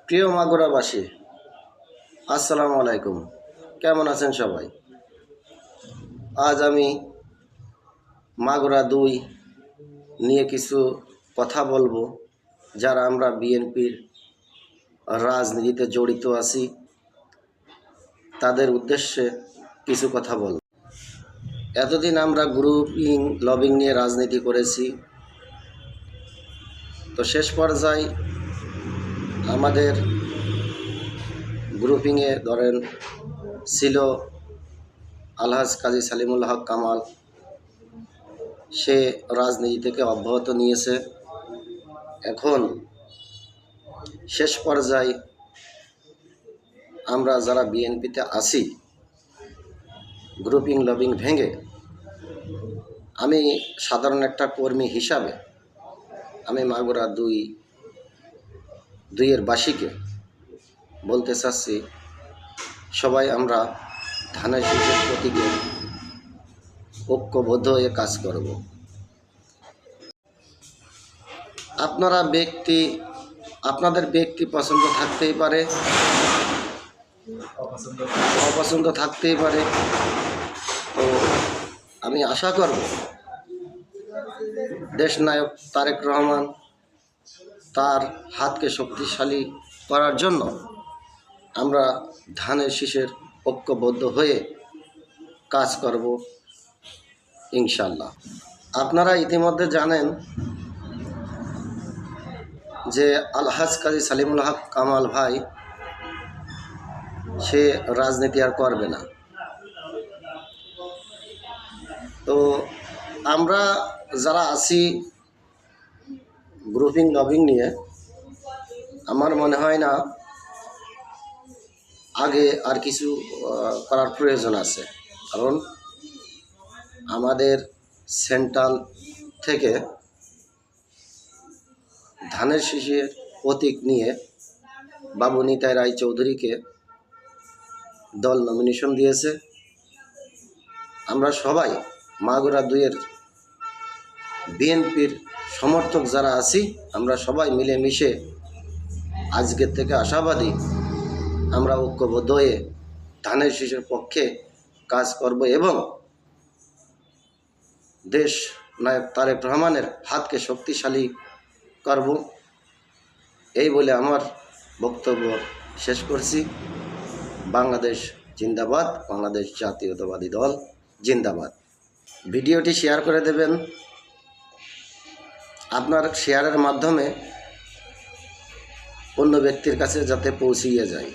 প্রিয় মাগুরাবাসী, আসসালামু আলাইকুম। কেমন আছেন সবাই? আজ আমি মাগুরা ২ নিয়ে কিছু কথা বলবো। যারা আমরা বিএনপির রাজনীতিতে জড়িত আছি তাদের উদ্দেশ্যে কিছু কথা বলব। এতদিন আমরা গ্রুপিং লবিং নিয়ে রাজনীতি করেছি, তো শেষ পর্যায়ে আমাদের গ্রুপিংয়ে ধরেন ছিল আলহাজ কাজী সালিমুল হক কামাল, সে রাজনীতি থেকে অব্যাহত নিয়েছে। এখন শেষ পর্যায়ে আমরা যারা বিএনপিতে আছি গ্রুপিং লবিং ভেঙে, আমি সাধারণ একটা কর্মী হিসাবে আমি মাগুরা ২-এর বাসীকে বলতে চাচ্ছি, সবাই আমরা ধানের শীষের প্রতীকে ঐক্যবদ্ধ হয়ে কাজ করব। আপনাদের ব্যক্তি পছন্দ থাকতেই পারে, অপছন্দ থাকতেই পারে। তো আমি আশা করব দেশনায়ক তারেক রহমান তার হাতকে শক্তিশালী করার জন্য আমরা ধানের শীষের ঐক্যবদ্ধ হয়ে কাজ করব ইনশাল্লাহ। আপনারা ইতিমধ্যে জানেন যে আলহাজ কাজী সালিমুল হক কামাল ভাই সে রাজনীতি আর করবে না। তো আমরা যারা আছি গ্রুপিং লবিং নিয়ে, আমার মনে হয় না আগে আর কিছু করার প্রয়োজন আছে। কারণ আমাদের সেন্ট্রাল থেকে ধানের শীষের প্রতীক নিয়ে বাবু নিতাই রায়চৌধুরীকে দল নমিনেশন দিয়েছে। আমরা সবাই মাগুরা ২-এর বিএনপির সমর্থক যারা আছি, আমরা সবাই মিলেমিশে আজকের থেকে আশাবাদী আমরা ঐক্যবদ্ধ হয়ে ধানের শীষের পক্ষে কাজ করব এবং দেশ নায়ক তারেক রহমানের হাতকে শক্তিশালী করব। এই বলে আমার বক্তব্য শেষ করছি। বাংলাদেশ জিন্দাবাদ, বাংলাদেশ জাতীয়তাবাদী দল জিন্দাবাদ। ভিডিওটি শেয়ার করে দেবেন, আপনার শেয়ারের মাধ্যমে অন্য ব্যক্তির কাছে যাতে পৌঁছিয়ে যায়।